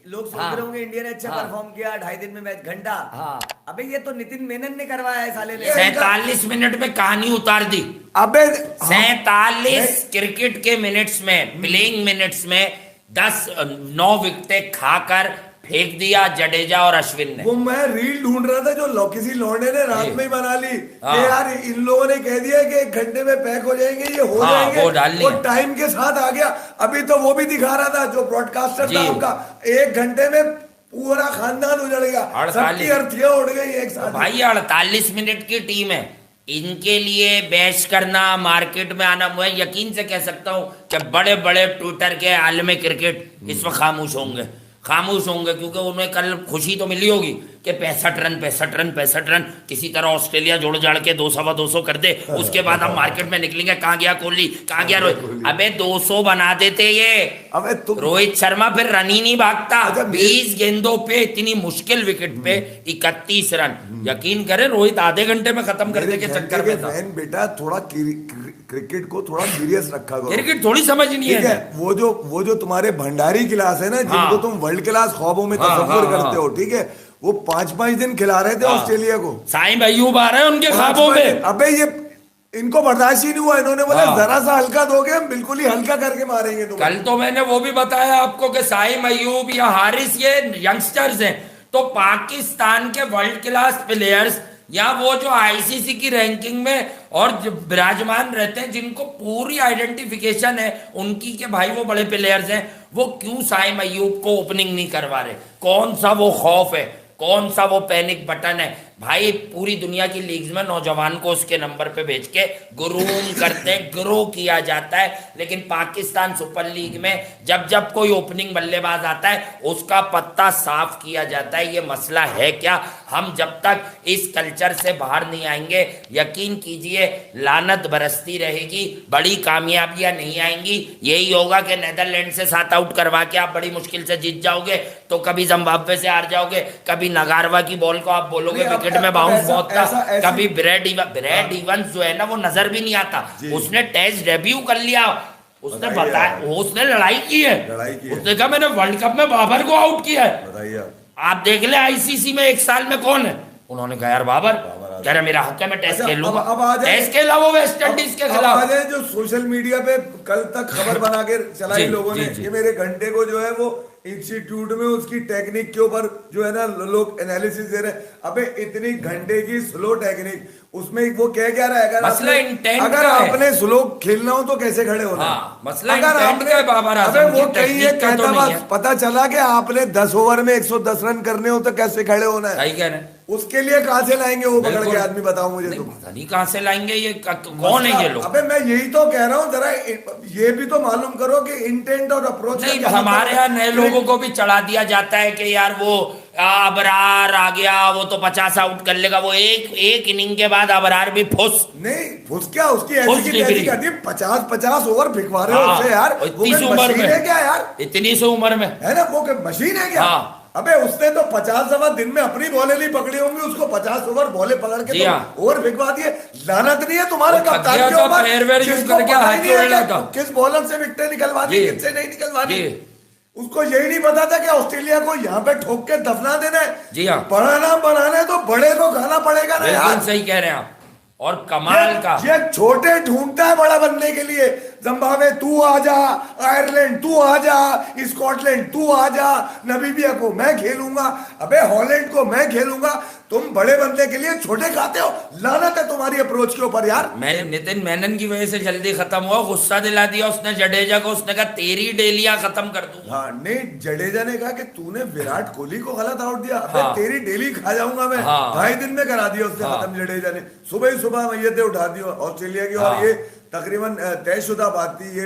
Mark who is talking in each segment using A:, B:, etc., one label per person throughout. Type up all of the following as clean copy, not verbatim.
A: लोग सोच
B: हाँ,
A: रहे होंगे इंडिया ने अच्छा
B: हाँ,
A: परफॉर्म किया, 2.5 दिन में मैच, घंटा।
B: हाँ।
A: अबे ये तो नितिन मेनन ने करवाया है साले ने।
B: 47 मिनट में कहानी उतार दी।
C: अबे
B: 47 क्रिकेट के मिनट्स में, प्लेइंग मिनट्स में 9 विकेटें खाकर फेंक दिया जडेजा और अश्विन ने।
C: वो मैं रील ढूंढ रहा था जो किसी लौंडे ने रात में ही बना ली
B: हाँ।
C: कि यार इन लोगों ने कह दिया कि 1 घंटे में पैक हो जाएंगे, ये हो
B: हाँ,
C: जाएंगे।
B: वो डाल लिया।
C: टाइम के साथ आ गया। अभी तो वो भी दिखा रहा था जो ब्रॉडकास्टर था उनका, 1 घंटे में पूरा खानदान उजड़ गया,
B: 48
C: सबकी अर्थियां उड़ गई एक साथ।
B: भाई 48 मिनट की टीम है, इनके लिए बैश करना, मार्केट में आना, मैं यकीन से कह सकता हूं कि बड़े बड़े ट्विटर के आलम क्रिकेट इस वक्त खामोश होंगे, क्योंकि उन्हें कल खुशी तो मिली होगी कि 65 रन किसी तरह ऑस्ट्रेलिया जोड़ जाड़ के 200 कर दे। उसके बाद हम मार्केट में निकलेंगे, कहाँ गया कोहली, कहाँ गया रोहित। अबे 200 बना देते ये।
C: अबे तुम
B: रोहित शर्मा फिर रन ही नहीं भागता।
C: अच्छा,
B: 20 गेंदों पे इतनी मुश्किल विकेट पे 31 रन। यकीन करें रोहित आधे घंटे में खत्म करने के चक्कर में था।
C: बेटा थोड़ा क्रिकेट को थोड़ा सीरियस रखा करो।
B: क्रिकेट थोड़ी समझ नहीं
C: ठीक
B: है।
C: है, वो जो तुम्हारे भंडारी क्लास है ना, जिनको तुम वर्ल्ड क्लास ख्वाबों में तस्वीर करते हो, ठीक है, वो 5-5 दिन खिला रहे थे ऑस्ट्रेलिया को।
B: साईं अय्यूब आ रहे हैं उनके ख्वाबों में।
C: अबे ये इनको बर्दाश्त ही नहीं हुआ, इन्होंने बोला जरा सा हल्का दोगे हम बिल्कुल ही हल्का करके मारेंगे तुम्हें।
B: कल तो मैंने वो भी बताया आपको कि साईं अय्यूब या हारिस ये यंगस्टर्स हैं, तो पाकिस्तान के वर्ल्ड क्लास प्लेयर्स या वो जो आईसीसी की रैंकिंग में और विराजमान रहते हैं, जिनको पूरी आइडेंटिफिकेशन है उनकी के भाई वो बड़े प्लेयर्स हैं, वो क्यों साईं अय्यूब को ओपनिंग नहीं करवा रहे? कौन सा वो खौफ है, कौन सा वो पैनिक बटन है? भाई पूरी दुनिया की लीग्स में नौजवान को उसके नंबर पे भेज के ग्रूम करते, ग्रो किया जाता है, लेकिन पाकिस्तान सुपर लीग में जब जब कोई ओपनिंग बल्लेबाज आता है उसका पत्ता साफ किया जाता है। ये मसला है क्या? हम जब तक इस कल्चर से बाहर नहीं आएंगे, यकीन कीजिए लानत बरसती रहेगी, बड़ी कामयाबियां नहीं आएंगी। यही होगा कि नीदरलैंड से 7 आउट करवा के आप बड़ी मुश्किल से जीत जाओगे, तो कभी जिम्बाब्वे से हार जाओगे, कभी नगारवा की बॉल को आप बोलोगे विकेट में बाउंस बहुत था, कभी ब्रैड इवंस जो है ना वो नजर भी नहीं आता। उसने टेस्ट डेब्यू कर लिया, उसने बताया, उसने लड़ाई की है, उसने कहा मैंने वर्ल्ड कप में बाबर को आउट किया है।
C: बताइए
B: आप देख ले आईसीसी में 1 साल में कौन है? उन्होंने कहा यार बाबर, कह रहा मेरा हक है, मैं टेस्ट खेलूंगा। टेस्ट खेला वो वेस्ट इंडीज के खिलाफ।
C: जो सोशल मीडिया पे कल तक खबर बना के चलाई लोगों ने कि मेरे घंटे को जो है वो इंस्टीट्यूट में उसकी टेक्निक के ऊपर जो है ना लोग एनालिसिस दे रहे हैं। अबे इतनी घंटे की स्लो टेक्निक, उसमें वो कह क्या रहा है?
B: मसला इंटेंट
C: अगर
B: का है।
C: आपने स्लो खेलना हो तो कैसे खड़े होना?
B: हाँ, मसला इंटेंट का है बाबर आजम
C: अबे वो
B: की,
C: कहीं ये
B: टेक्निक का तो
C: कहता
B: नहीं है।
C: बस पता चला कि आपने 10 ओवर में 110 रन करने हो तो कैसे खड़े होना है?
B: सही कह रहे हैं।
C: उसके लिए कहां से लाएंगे वो पकड़
B: बिल्कुल।
C: के आदमी? बताओ मुझे तुम।
B: पता नहीं कहां से लाएंगे ये, कौन है ये लोग?
C: अबे मैं यही तो कह रहा हूँ, जरा ये भी तो मालूम करो कि इंटेंट और अप्रोच।
B: नहीं, हमारे यहाँ नए लोगों को भी चढ़ा दिया जाता है कि यार वो अबरार आ गया, वो तो 50 आउट कर लेगा, वो एक इनिंग के बाद अबरार भी फुस।
C: नहीं फुस क्या, उसकी
B: फुस
C: ऐसी की
B: डिग्री।
C: तैसी करती, 50 ओवर भिखवा रहे हो उससे यार। वो
B: इतनी सी
C: कोई
B: उम्र
C: मशीन
B: में
C: है क्या यार?
B: इतनी सी उम्र में
C: है ना, वो कोई मशीन है क्या?
B: हाँ।
C: अबे उसने तो 50 दफा दिन में अपनी बॉलें नहीं पकड़ी होंगी, उसको 50 ओवर बॉलें पकड़ के
B: जी हाँ।
C: तो ओवर भिखवा दिए। लानत नहीं है तुम्हारे
B: वो
C: कप्तान
B: थक
C: के
B: गया था,
C: ऊपर?
B: फेयरवेल यूज
C: जिसको
B: करके
C: पता ही
B: हाथ
C: नहीं है
B: जोड़ रहा
C: कि
B: था।
C: किस बॉलर से विकेटें निकलवानी,
B: जी।
C: किससे नहीं निकलवानी।
B: जी।
C: उसको यही नहीं पता था कि ऑस्ट्रेलिया को यहाँ पे ठोक के दफना देना है।
B: जी हाँ।
C: बड़ा नाम बनाना है तो बड़े को खाना पड़ेगा ना यार।
B: बिल्कुल सही कह रहे हैं आप। और कमाल का
C: ये छोटे ढूंढता है बड़ा बनने के लिए। जिम्बाब्वे तू आ जा, आयरलैंड तू आ जा, स्कॉटलैंड तू आ जा, नामीबिया को मैं खेलूंगा, अबे हॉलैंड को मैं खेलूंगा। तुम बड़े बनने के लिए छोटे खाते हो। लानत है तुम्हारी अप्रोच के ऊपर यार।
B: मैं नितिन मेनन की वजह से जल्दी खत्म हुआ, गुस्सा दिला दिया उसने जडेजा को, उसने कहा तेरी डेलियां खत्म कर दूंगा।
C: हाँ नहीं, जडेजा ने कहा कि तूने विराट कोहली को गलत आउट दिया, अबे
B: हाँ।
C: तेरी डेली खा जाऊंगा मैं।
B: हाँ।
C: 2.5 दिन में करा दिया उसने खत्म जडेजा ने। सुबह ही सुबह मैयतें उठा दी ऑस्ट्रेलिया की। और
B: हाँ।
C: ये तकरीबन तयशुदा बात थी, ये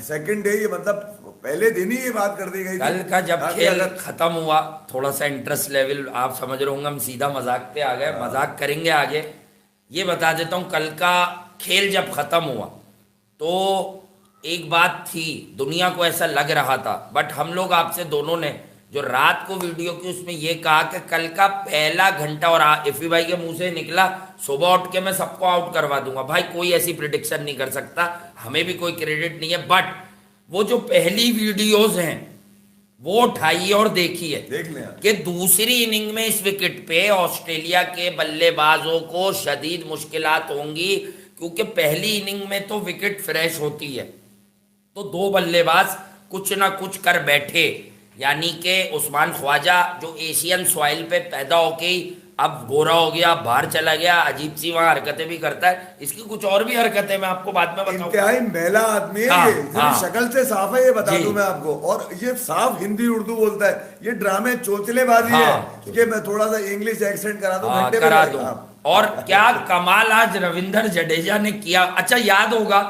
C: सेकंड डे, ये मतलब पहले दिन ही ये बात कर दी गई थी।
B: कल का जब
C: ताकि
B: खेल
C: अगर-
B: खत्म हुआ, थोड़ा सा इंटरेस्ट लेवल आप समझ रहे होंगे, हम सीधा मजाक पे आ गए, मजाक करेंगे आगे। ये बता देता हूँ, कल का खेल जब खत्म हुआ तो एक बात थी, दुनिया को ऐसा लग रहा था, बट हम लोग आपसे दोनों ने जो रात को वीडियो की उसमें ये कहा कि कल का पहला घंटा, और इफी भाई के मुंह से निकला सुबह उठ के मैं सबको आउट करवा दूंगा। भाई कोई ऐसी प्रिडिक्शन नहीं कर सकता, हमें भी कोई क्रेडिट नहीं है, बट वो जो पहली वीडियोस हैं वो उठाइए और देखिए,
C: देख लें
B: कि दूसरी इनिंग में इस विकेट पे ऑस्ट्रेलिया के बल्लेबाजों को शदीद मुश्किलात होंगी, क्योंकि पहली इनिंग में तो विकेट फ्रेश होती है, तो दो बल्लेबाज कुछ ना कुछ कर बैठे, यानी कि उस्मान ख्वाजा जो एशियन सॉइल पे पैदा होके ही अब गोरा हो गया, बाहर चला गया, अजीब सी वहां हरकतें भी करता है, इसकी कुछ और भी हरकतें मैं आपको बाद में बताऊंगा।
C: इंतहाई मैला आदमी है
B: हाँ,
C: ये, इतनी
B: हाँ।
C: शक्ल से साफ है, ये बता
B: जी।
C: दूं मैं आपको, और ये साफ हिंदी उर्दू बोलता है, ये ड्रामे चोचलेबाजी
B: हाँ।
C: है कि मैं थोड़ा सा इंग्लिश एक्सेंट करा दूं,
B: हाँ,
C: घंटे
B: करा
C: में
B: दूं।
C: हाँ।
B: और क्या कमाल आज रविंदर जडेजा ने किया। अच्छा याद होगा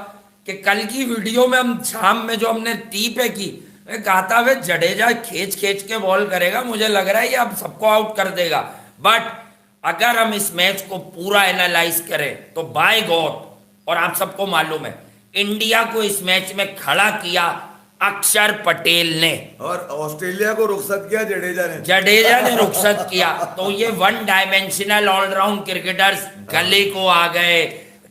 B: कि कल की वीडियो में हम शाम में जो हमने टी पे की, मैं कहा था वे जडेजा खींच खींच के बॉल करेगा, मुझे लग रहा है ये अब सबको आउट कर देगा, बट अगर हम इस मैच को पूरा एनालाइज करें तो बाय गॉड, और आप सबको मालूम है इंडिया को इस मैच में खड़ा किया अक्षर पटेल ने,
C: और ऑस्ट्रेलिया को रुखसत किया
B: जडेजा ने रुखसत किया, तो ये वन डायमेंशनल ऑलराउंड क्रिकेटर्स गले को आ गए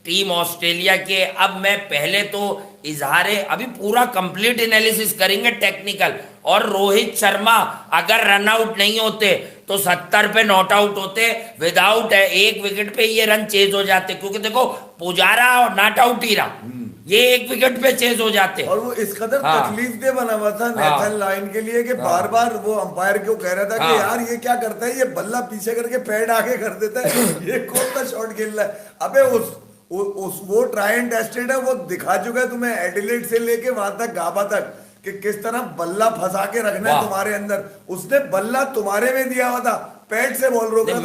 B: टीम ऑस्ट्रेलिया के। अब मैं पहले तो इजहारे अभी पूरा कंप्लीट एनालिसिस करेंगे टेक्निकल, और रोहित शर्मा अगर रन आउट नहीं होते तो 70 पे नॉट आउट होते, विदाउट एक विकेट पे ये रन चेज हो जाते, क्योंकि देखो पुजारा और नॉट आउट ही रहा, ये एक विकेट पे चेज हो जाते।
C: और वो इस कदर
B: हाँ।
C: तकलीफ दे बना हुआ था
B: हाँ।
C: नेथन लाइन के लिए कि बार बार वो अंपायर को कह रहा था कि
B: हाँ।
C: यार ये क्या करता है, ये बल्ला पीछे करके पैड आगे कर देता है, ये कौन सा शॉट खेल रहा है। अबे उस वो ट्राई एंड टेस्टेड है, वो दिखा चुका है तुम्हें एडिलेड से लेके वहां तक गाबा तक कि किस तरह बल्ला फंसा के रखना है तुम्हारे अंदर। उसने बल्ला तुम्हारे में दिया हुआ था, पैड से बॉल रोका था।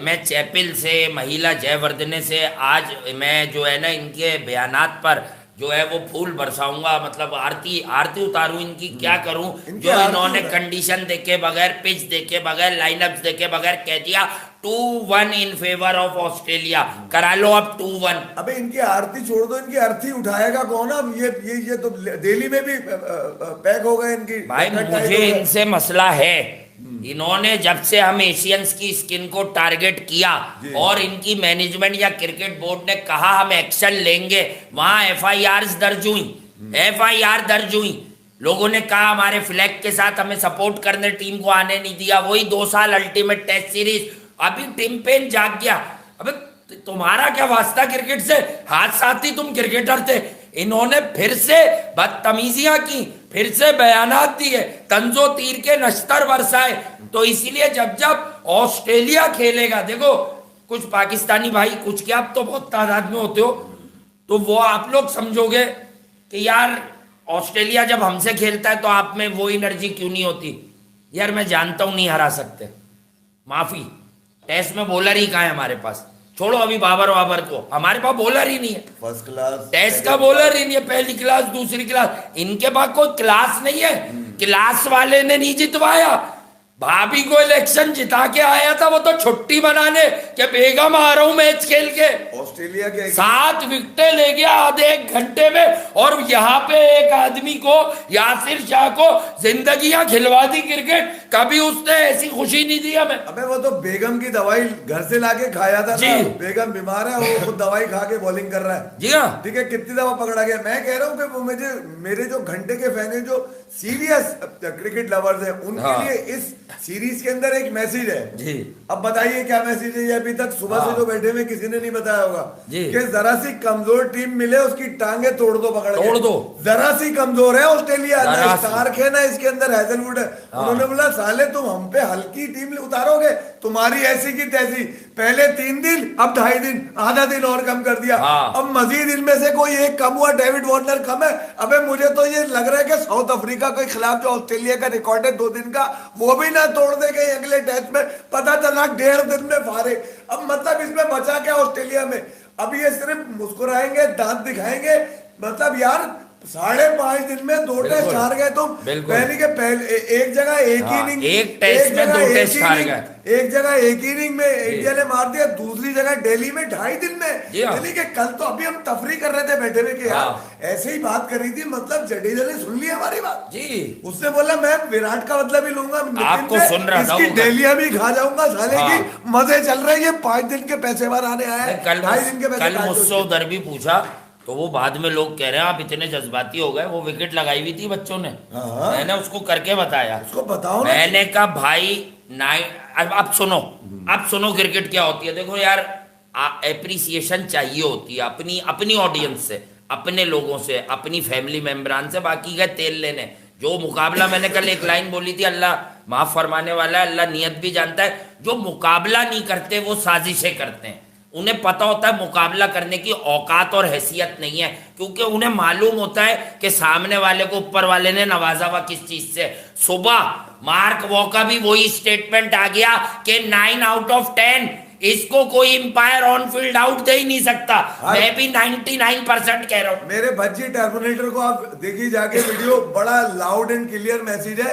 B: मैं चैपिल से, महिला जयवर्धने से आज मैं जो है ना इनके बयानात पर जो है वो फूल बरसाऊंगा, मतलब आरती उतारूं इनकी, क्या करूं जो इन्होंने कंडीशन देखे बगैर, पिच देखे बगैर, लाइनअप्स देखे बगैर कह दिया 2-1 इन फेवर ऑफ ऑस्ट्रेलिया, करा लो अब 2-1।
C: अबे इनकी आरती छोड़ दो, इनकी अर्थी उठाएगा कौन अब? ये तो दिल्ली में भी पैक हो गए इनकी।
B: भाई मुझे इनसे मसला है, इन्होंने जब से हम एशियंस की स्किन को टारगेट किया और इनकी मैनेजमेंट या क्रिकेट बोर्ड ने कहा हम एक्शन लेंगे, वहां FIR दर्ज हुई, लोगों ने कहा हमारे फ्लैग के साथ हमें सपोर्ट करने टीम को आने नहीं दिया, वही 2 साल अल्टीमेट टेस्ट सीरीज, अभी टीम पेन जाग गया। अबे तुम्हारा क्या वास्ता क्रिकेट से, हाथ साथी तुम क्रिकेटर थे। इन्होंने फिर से बदतमीजियां की, फिर से बयानात दिए, तंजो तीर के नश्तर बरसाए, तो इसीलिए जब ऑस्ट्रेलिया खेलेगा, देखो कुछ पाकिस्तानी भाई, कुछ क्या, अब तो बहुत तादाद में होते हो, तो वो आप लोग समझोगे कि यार ऑस्ट्रेलिया जब हमसे खेलता है तो आप में वो एनर्जी क्यों नहीं होती। यार मैं जानता हूं नहीं हरा सकते, माफी, टेस्ट में बॉलर ही कहाँ है हमारे पास, छोड़ो अभी बाबर को, हमारे पास बॉलर ही नहीं है,
C: फर्स्ट क्लास
B: टेस्ट का बॉलर ही नहीं है, पहली क्लास दूसरी क्लास, इनके पास कोई क्लास नहीं है, क्लास वाले ने नहीं जितवाया। भाभी को इलेक्शन जिता के आया था वो तो छुट्टी मनाने कि बेगम आ रहा हूं मैच खेल के,
C: ऑस्ट्रेलिया के
B: 7 विकेटें ले गया आधे 1 घंटे में, और यहाँ पे एक आदमी को, यासिर शाह को जिंदगियां खिलवा दी क्रिकेट, कभी उसने ऐसी खुशी नहीं दी हमें।
C: अबे वो तो बेगम की दवाई घर से लाके खाया था
B: जी।
C: ना, बेगम बीमार है, वो खुद दवाई खा के बॉलिंग कर रहा है।
B: जी हाँ,
C: ठीक है, कितनी दफा पकड़ा गया। मैं कह रहा हूँ कि वो मेरे जो घंटे के फैन है, जो सीरियस क्रिकेट लवर्स हैं, उनके लिए इस सीरीज के अंदर एक मैसेज है
B: जी।
C: अब बताइए क्या मैसेज है? ये अभी तक सुबह से जो बैठे हुए किसी ने नहीं बताया होगा
B: जी।
C: कि जरा सी कमजोर टीम मिले उसकी टांगे तोड़ दो, पकड़ के।
B: तोड़ दो।
C: जरा सी कमजोर है ऑस्ट्रेलिया,
B: जरा
C: ना
B: सी।
C: स्टार्क है ना इसके अंदर हैजलवुड है। उन्होंने बोला साले तुम हम पे हल्की टीम उतारोगे, तुम्हारी ऐसी की तैसी, पहले 3 दिन अब 2.5 दिन, आधा दिन और कम कर दिया।
B: हाँ।
C: अब मजीद इनमें से कोई एक कम हुआ, डेविड वार्नर कम है। अबे मुझे तो ये लग रहा है कि साउथ अफ्रीका के खिलाफ जो ऑस्ट्रेलिया का रिकॉर्ड है 2 दिन का, वो भी ना तोड़ दे गए अगले टेस्ट में। पता चला 1.5 दिन में फारे। अब मतलब इसमें बचा क्या ऑस्ट्रेलिया में? अब ये सिर्फ मुस्कुराएंगे, दांत दिखाएंगे, मतलब यार 5.5 दिन में 2 टेस्ट
B: बिल्कुल।
C: हार गए तुम।
B: बिल्कुल।
C: पहले के पहले एक जगह एक
B: हाँ,
C: इनिंग,
B: एक टेस्ट में 2 टेस्ट हार गए।
C: एक जगह एक इनिंग में इंडिया ने मार दिया, दूसरी जगह दिल्ली में 2.5 दिन में।
B: जी हाँ।
C: यानी कि कल तो अभी हम तफरी कर रहे थे बैठे हुए कि यार
B: हाँ।
C: ऐसे ही बात करी थी, मतलब जडेजा ने सुन लिया हमारी बात।
B: जी
C: उसने बोला मैं विराट का बदला भी लूंगा, नितिन
B: आपको
C: से
B: सुन रहा था
C: इसकी
B: वो।
C: डेलिया भी खा जाऊंगा साले
B: हाँ।
C: की। मजे चल रहे हैं, ये 5 दिन के पैसे बार आने आए हैं,
B: कल
C: 2.5 दिन के पैसे
B: कल
C: काट दो
B: मुझसे
C: उसके।
B: उधर भी पूछा तो वो बाद में लोग कह रहे हैं आप इतने जज्बाती हो गए, वो विकेट लगाई हुई थी बच्चों ने।
C: हाँ।
B: मैंने उसको करके बताया,
C: उसको बताओ ना।
B: मैंने कहा भाई अब सुनो, अब सुनो क्रिकेट क्या होती है। देखो यार, एप्रिसिएशन चाहिए होती है अपनी अपनी ऑडियंस से, अपने लोगों से, अपनी फैमिली मेंबरान से। बाकी गए तेल लेने। जो मुकाबला, मैंने कल एक लाइन बोली थी, अल्लाह माफ फरमाने वाला है, अल्लाह नियत भी जानता है। जो मुकाबला नहीं करते वो साजिशें करते हैं। उन्हें पता होता है मुकाबला करने की औकात और हैसियत नहीं है, क्योंकि उन्हें मालूम होता है कि सामने वाले को ऊपर वाले ने नवाजा हुआ किस चीज से। सुबह मार्क वॉ का भी वही स्टेटमेंट आ गया कि 9 आउट ऑफ 10 इसको कोई अंपायर ऑन फील्ड आउट दे ही नहीं सकता। मैं भी 99% कह रहा हूं।
C: मेरे भज्जी टर्मिनेटर को आप देखिए जाके वीडियो, बड़ा लाउड एंड क्लियर मैसेज है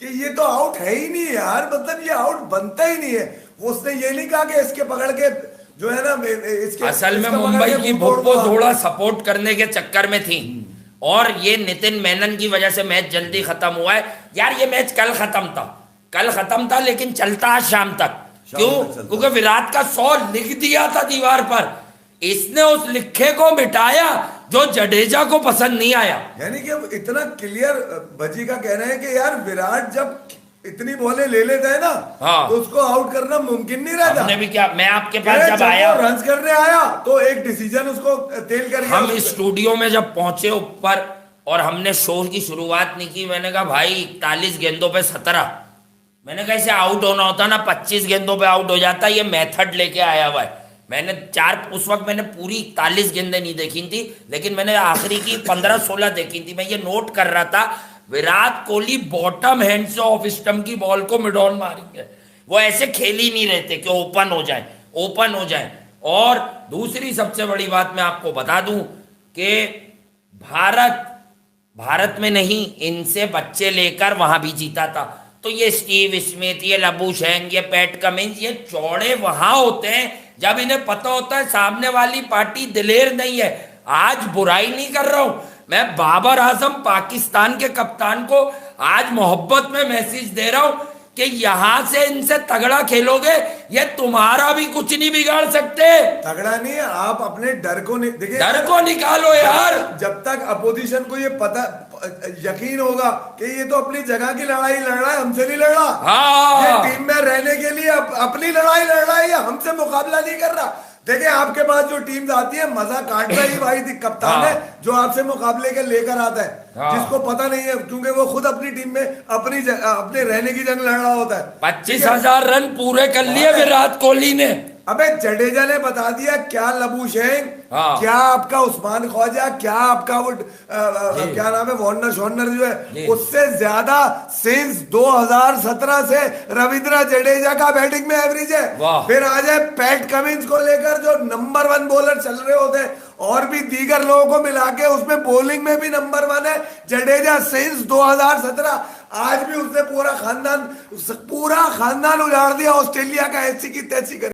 C: कि ये तो आउट है ही नहीं यार, मतलब ये आउट बनता ही नहीं है। उसने ये नहीं कहा कि इसके पकड़ के जो है ना इसके,
B: असल में
C: इसका पकड़
B: मुंबई
C: के
B: की
C: मुंह तोड़
B: भुप्पो
C: दो।
B: थोड़ा सपोर्ट करने के चक्कर में थी, और ये नितिन मेनन की वजह से मैच जल्दी खत्म हुआ है। यार ये मैच कल खत्म था, लेकिन चलता आज शाम तक। क्यों? क्योंकि विराट का 100 लिख दिया था दीवार पर, इसने उस लिखे को मिटाया जो जडेजा को पसंद नहीं आया।
C: यानी कि अब इतना क्लियर भज्जी का कहना है कि यार विराट जब इतनी बॉलें ले लेता है ना,
B: हाँ।
C: तो उसको आउट करना मुमकिन नहीं रहता।
B: हमने भी क्या, मैं आपके पास जब आया,
C: रन करने आया तो एक डिसीजन उसको तेल कर गया।
B: हम स्टूडियो में जब पहुंचे ऊपर और हमने शो की शुरुआत नहीं की, मैंने कहा भाई 41 गेंदों पे 17, मैंने कहा इसे आउट होना होता ना 25 गेंदों पे आउट हो जाता। ये मेथड लेके आया हुआ है। मैंने उस वक्त मैंने पूरी 41 गेंदें नहीं देखी थी, लेकिन मैंने आखिरी की 15-16 देखी थी। मैं ये नोट कर रहा था, विराट कोहली बॉटम हैंड से ऑफ स्टंप की बॉल को मिड ऑन मारेंगे। वो ऐसे खेल ही नहीं रहते कि ओपन हो जाए। और दूसरी सबसे बड़ी बात मैं आपको बता दूं कि भारत में नहीं, इनसे बच्चे लेकर वहां भी जीता था। तो ये स्टीव स्मिथ, ये लबूशेंग, ये पैट कमिंस, ये चौड़े वहां होते हैं जब इन्हें पता होता है सामने वाली पार्टी दिलेर नहीं है। आज बुराई नहीं कर रहा हूं मैं, बाबर आजम पाकिस्तान के कप्तान को आज मोहब्बत में मैसेज दे रहा हूं कि यहां से इनसे तगड़ा खेलोगे, ये तुम्हारा भी कुछ नहीं बिगाड़ सकते।
C: तगड़ा नहीं है, आप अपने डर को नहीं देखिए,
B: डर को निकालो यार।
C: जब तक अपोजिशन को ये पता यकीन होगा कि ये तो अपनी जगह की लड़ाई लड़ रहा है, हमसे नहीं लड़ रहा।
B: हाँ।
C: ये टीम में रहने के लिए अपनी लड़ाई लड़ रहा है, ये हमसे मुकाबला नहीं कर रहा। देखिए आपके पास जो टीम्स आती है, मजा काट रही भाई कप्तान है जो आपसे मुकाबले के लेकर आता है, जिसको पता नहीं है, क्योंकि वो खुद अपनी टीम में अपने रहने की जंग लड़ रहा होता है।
B: 25,000 रन पूरे कर लिए विराट कोहली ने।
C: अबे जडेजा ने बता दिया, क्या लबूशेंग, क्या आपका उस्मान ख्वाजा, क्या आपका वो क्या नाम है वार्नर जो है, उससे ज्यादा सिंस 2017 से रविंद्र जडेजा का बैटिंग में एवरेज है। फिर आ जाए पैट कमिंस को लेकर जो नंबर 1 बॉलर चल रहे होते हैं, और भी दीगर लोगों को मिला के उसमें बॉलिंग में भी नंबर 1 है जडेजा सिंस 2017। आज भी उसने पूरा खानदान उजाड़ दिया, ऑस्ट्रेलिया का ऐसी की तैसी कर